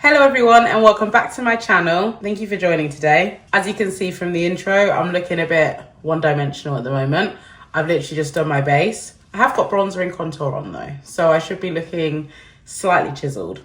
Hello everyone and welcome back to my channel. Thank you for joining today. As you can see from the intro, I'm looking a bit one-dimensional at the moment. I've literally just done my base. I have got bronzer and contour on though, so I should be looking slightly chiseled.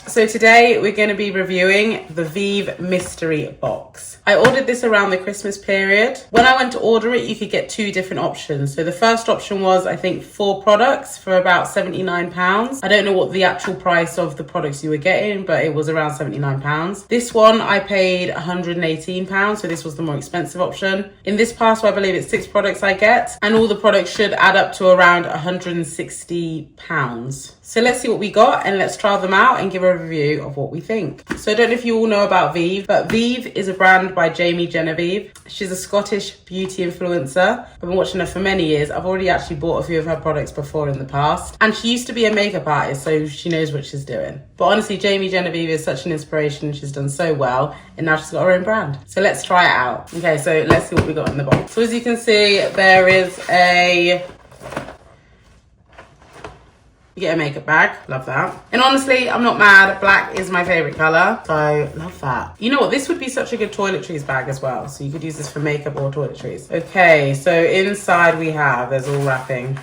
So today we're going to be reviewing the VIEVE mystery box. I ordered this around the Christmas period. When I went to order it, you could get two different options. So the first option was, I think, 4 products for about £79. I don't know what the actual price of the products you were getting, but it was around £79. This one I paid £118, so this was the more expensive option. In this parcel, I believe it's 6 products I get, and all the products should add up to around £160. So let's see what we got and let's try them out and give a review of what we think. So I don't know if you all know about VIEVE, but VIEVE is a brand by Genevieve. She's a Scottish beauty influencer. I've been watching her for many years. I've already actually bought a few of her products before in the past. And she used to be a makeup artist, so she knows what she's doing. But honestly, Genevieve is such an inspiration. She's done so well, and now she's got her own brand. So let's try it out. Okay, so let's see what we got in the box. So as you can see, there is you get a makeup bag, love that. And honestly, I'm not mad, black is my favorite color, so love that. You know what, this would be such a good toiletries bag as well, so you could use this for makeup or toiletries. Okay, so inside there's all wrapping.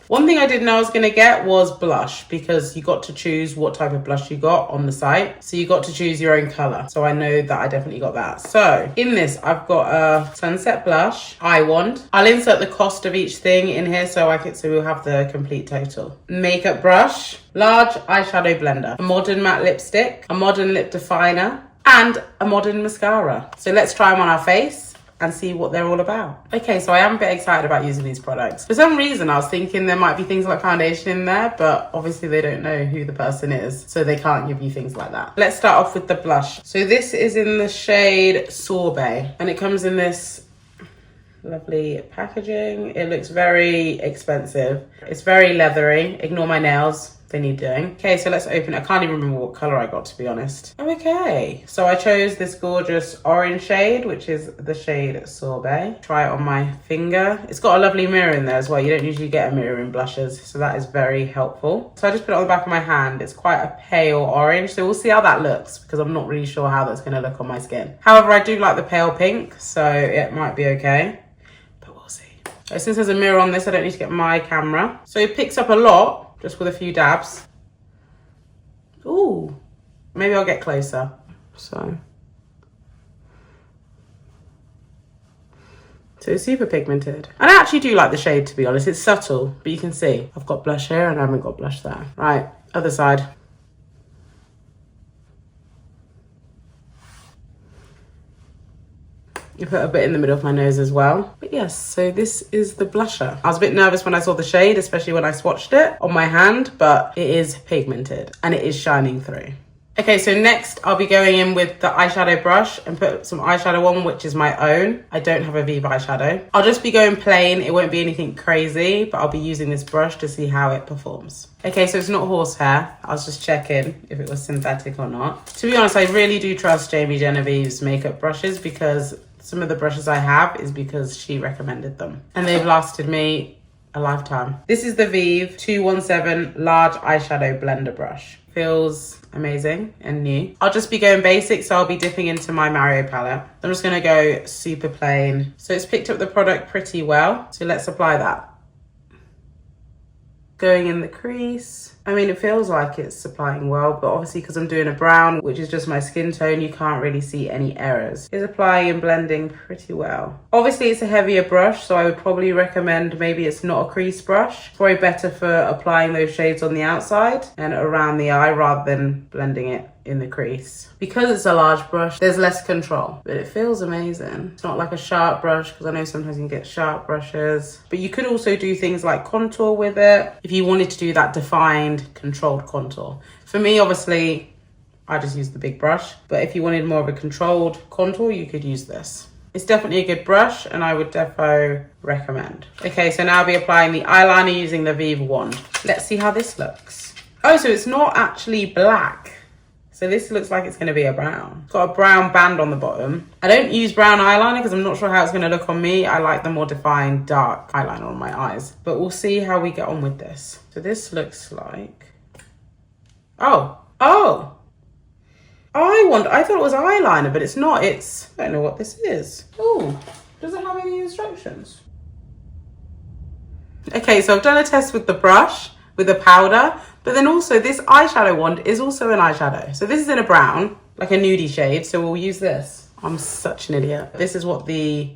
One thing I didn't know I was gonna get was blush, because you got to choose what type of blush you got on the site. So you got to choose your own color. So I know that I definitely got that. So in this, I've got a sunset blush, eye wand. I'll insert the cost of each thing in here so we'll have the complete total. Makeup brush, large eyeshadow blender, a modern matte lipstick, a modern lip definer, and a modern mascara. So let's try them on our face and see what they're all about. Okay, so I am a bit excited about using these products. For some reason, I was thinking there might be things like foundation in there, but obviously they don't know who the person is, so they can't give you things like that. Let's start off with the blush. So this is in the shade Sorbet, and it comes in this lovely packaging. It looks very expensive. It's very leathery. Ignore my nails. They need doing. Okay, so let's open it. I can't even remember what color I got, to be honest. Okay, so I chose this gorgeous orange shade, which is the shade Sorbet. Try it on my finger. It's got a lovely mirror in there as well. You don't usually get a mirror in blushes, so that is very helpful. So I just put it on the back of my hand. It's quite a pale orange, so we'll see how that looks, because I'm not really sure how that's gonna look on my skin. However, I do like the pale pink, so it might be okay, but we'll see. So since there's a mirror on this, I don't need to get my camera. So it picks up a lot, just with a few dabs. Ooh, maybe I'll get closer. So it's super pigmented. And I actually do like the shade, to be honest. It's subtle, but you can see I've got blush here and I haven't got blush there. Right, other side. You put a bit in the middle of my nose as well. But yes, so this is the blusher. I was a bit nervous when I saw the shade, especially when I swatched it on my hand, but it is pigmented and it is shining through. Okay, so next I'll be going in with the eyeshadow brush and put some eyeshadow on, which is my own. I don't have a VIEVE eyeshadow. I'll just be going plain. It won't be anything crazy, but I'll be using this brush to see how it performs. Okay, so it's not horsehair. I was just checking if it was synthetic or not. To be honest, I really do trust Genevieve's makeup brushes, because some of the brushes I have is because she recommended them, and they've lasted me a lifetime. This is the VIEVE 217 large eyeshadow blender brush. Feels amazing and new. I'll just be going basic, so I'll be dipping into my Mario palette. I'm just gonna go super plain. So it's picked up the product pretty well, so let's apply that. Going in the crease. I mean, it feels like it's applying well, but obviously because I'm doing a brown, which is just my skin tone, you can't really see any errors. It's applying and blending pretty well. Obviously it's a heavier brush, so I would probably recommend maybe it's not a crease brush. Probably better for applying those shades on the outside and around the eye rather than blending it in the crease. Because it's a large brush, there's less control, but it feels amazing. It's not like a sharp brush, because I know sometimes you can get sharp brushes, but you could also do things like contour with it if you wanted to do that defined, controlled contour. For me, obviously, I just use the big brush, but if you wanted more of a controlled contour, you could use this. It's definitely a good brush, and I would defo recommend. Okay, so now I'll be applying the eyeliner using the VIEVE wand. Let's see how this looks. Oh, so it's not actually black. So this looks like it's going to be a brown. It's got a brown band on the bottom. I don't use brown eyeliner because I'm not sure how it's going to look on me. I like the more defined dark eyeliner on my eyes. But we'll see how we get on with this. So this looks like... Oh! eye wand, I thought it was eyeliner, but it's not. It's, I don't know what this is. Oh, does it have any instructions? Okay, so I've done a test with the brush, with the powder, but then also this eyeshadow wand is also an eyeshadow. So this is in a brown, like a nudie shade, so we'll use this. I'm such an idiot. This is what the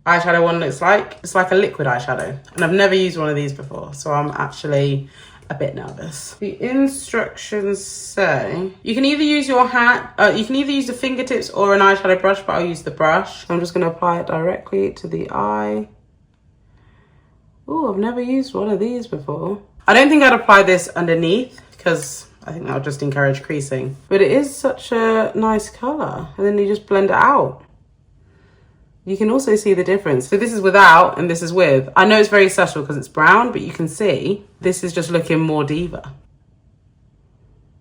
eyeshadow wand looks like. It's like a liquid eyeshadow, and I've never used one of these before, so I'm actually a bit nervous. The instructions say you can either use your hand, you can either use the fingertips or an eyeshadow brush, but I'll use the brush. I'm just gonna apply it directly to the eye. Oh, I've never used one of these before. I don't think I'd apply this underneath because I think that would just encourage creasing. But it is such a nice color, and then you just blend it out. You can also see the difference. So this is without and this is with. I know it's very subtle because it's brown, but you can see this is just looking more diva.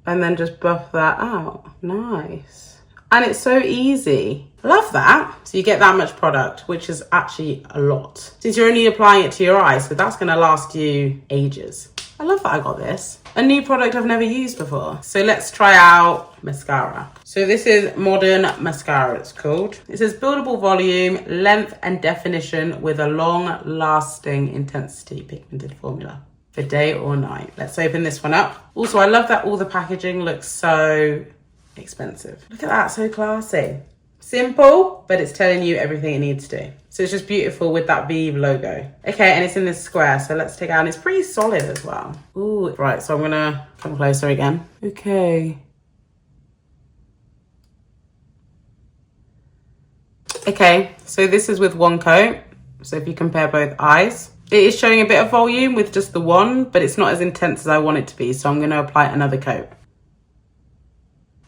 And then just buff that out. Nice. And it's so easy. I love that. So you get that much product, which is actually a lot. Since you're only applying it to your eyes, so that's gonna last you ages. I love that I got this. A new product I've never used before. So let's try out mascara. So this is Modern Mascara, it's called. It says buildable volume, length and definition with a long lasting intensity pigmented formula for day or night. Let's open this one up. Also, I love that all the packaging looks so expensive. Look at that, so classy. Simple, but it's telling you everything it needs to. So it's just beautiful with that VIEVE logo. Okay, and it's in this square, so let's take it out. And it's pretty solid as well. Ooh, right, so I'm gonna come closer again. Okay. Okay, so this is with one coat. So if you compare both eyes, it is showing a bit of volume with just the one, but it's not as intense as I want it to be. So I'm gonna apply another coat.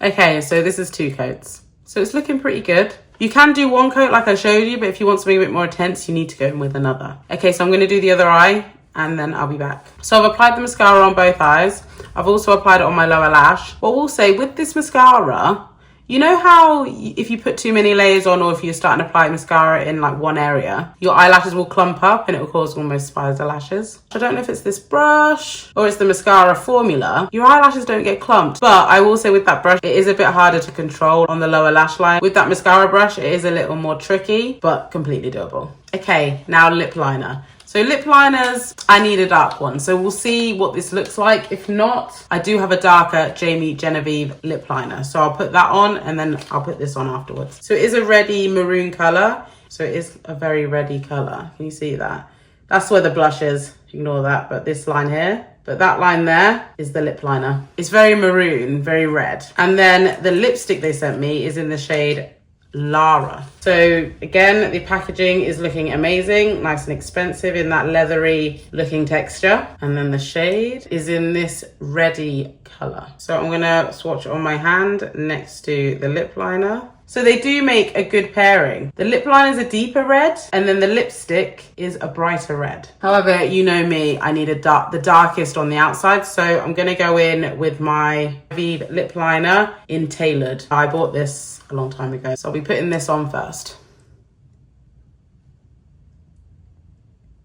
Okay, so this is 2 coats. So it's looking pretty good. You can do one coat like I showed you, but if you want something a bit more intense, you need to go in with another. Okay, so I'm gonna do the other eye and then I'll be back. So I've applied the mascara on both eyes. I've also applied it on my lower lash. What we'll say with this mascara, you know how if you put too many layers on or if you're starting to apply mascara in like one area, your eyelashes will clump up and it will cause almost spider lashes. I don't know if it's this brush or it's the mascara formula. Your eyelashes don't get clumped, but I will say with that brush, it is a bit harder to control on the lower lash line. With that mascara brush, it is a little more tricky, but completely doable. Okay, now lip liner. So lip liners, I need a dark one. So we'll see what this looks like. If not, I do have a darker Genevieve lip liner. So I'll put that on and then I'll put this on afterwards. So it is a reddy maroon color. So it is a very reddy color. Can you see that? That's where the blush is. Ignore that, but this line here. But that line there is the lip liner. It's very maroon, very red. And then the lipstick they sent me is in the shade Lara. So again, the packaging is looking amazing, nice and expensive in that leathery looking texture. And then the shade is in this reddy color. So I'm gonna swatch it on my hand next to the lip liner. So they do make a good pairing. The lip liner is a deeper red and then the lipstick is a brighter red. However, you know me, I need the darkest on the outside. So I'm gonna go in with my VIEVE lip liner in Tailored. I bought this a long time ago. So I'll be putting this on first.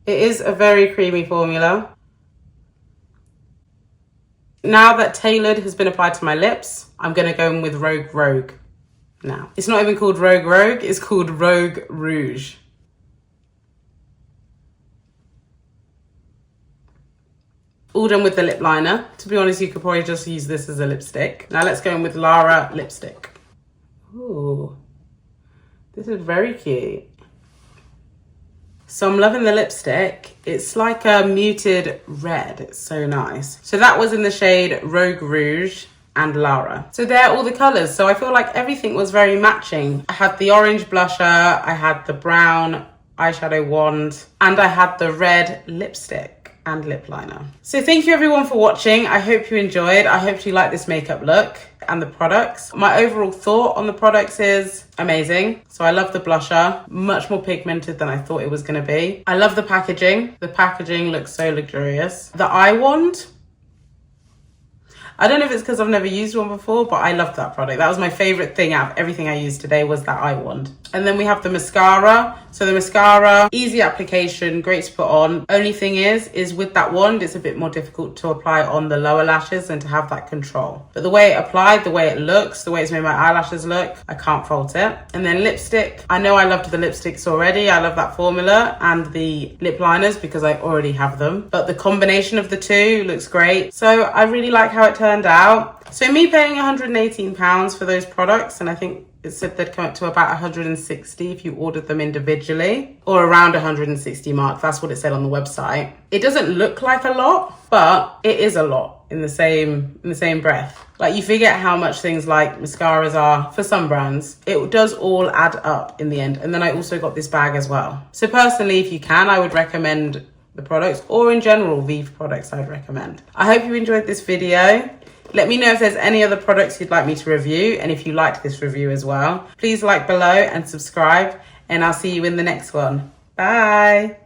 It is a very creamy formula. Now that Tailored has been applied to my lips, I'm gonna go in with Rogue. Now, it's not even called Rogue, it's called Rogue Rouge. All done with the lip liner. To be honest, you could probably just use this as a lipstick. Now let's go in with Lara lipstick. Ooh, this is very cute. So I'm loving the lipstick. It's like a muted red, it's so nice. So that was in the shade Rogue Rouge and Lara. So they're all the colors. So I feel like everything was very matching. I had the orange blusher, I had the brown eyeshadow wand, and I had the red lipstick and lip liner. So thank you everyone for watching. I hope you enjoyed. I hope you like this makeup look and the products. My overall thought on the products is amazing. So I love the blusher, much more pigmented than I thought it was gonna be. I love the packaging. The packaging looks so luxurious. The eye wand, I don't know if it's because I've never used one before, but I loved that product. That was my favorite thing out of everything I used today was that eye wand. And then we have the mascara. So the mascara, easy application, great to put on. Only thing is with that wand, it's a bit more difficult to apply on the lower lashes and to have that control. But the way it applied, the way it looks, the way it's made my eyelashes look, I can't fault it. And then lipstick. I know I loved the lipsticks already. I love that formula and the lip liners because I already have them. But the combination of the two looks great. So I really like how it turned out. So me paying £118 for those products, and I think it said they'd come up to about 160 if you ordered them individually, or around 160 mark. That's what it said on the website. It doesn't look like a lot, but it is a lot in the same breath. Like, you forget how much things like mascaras are for some brands. It does all add up in the end. And then I also got this bag as well. So personally, if you can, I would recommend the products, or in general, VIEVE products I'd recommend. I hope you enjoyed this video. Let me know if there's any other products you'd like me to review, and if you liked this review as well. Please like below and subscribe, and I'll see you in the next one. Bye.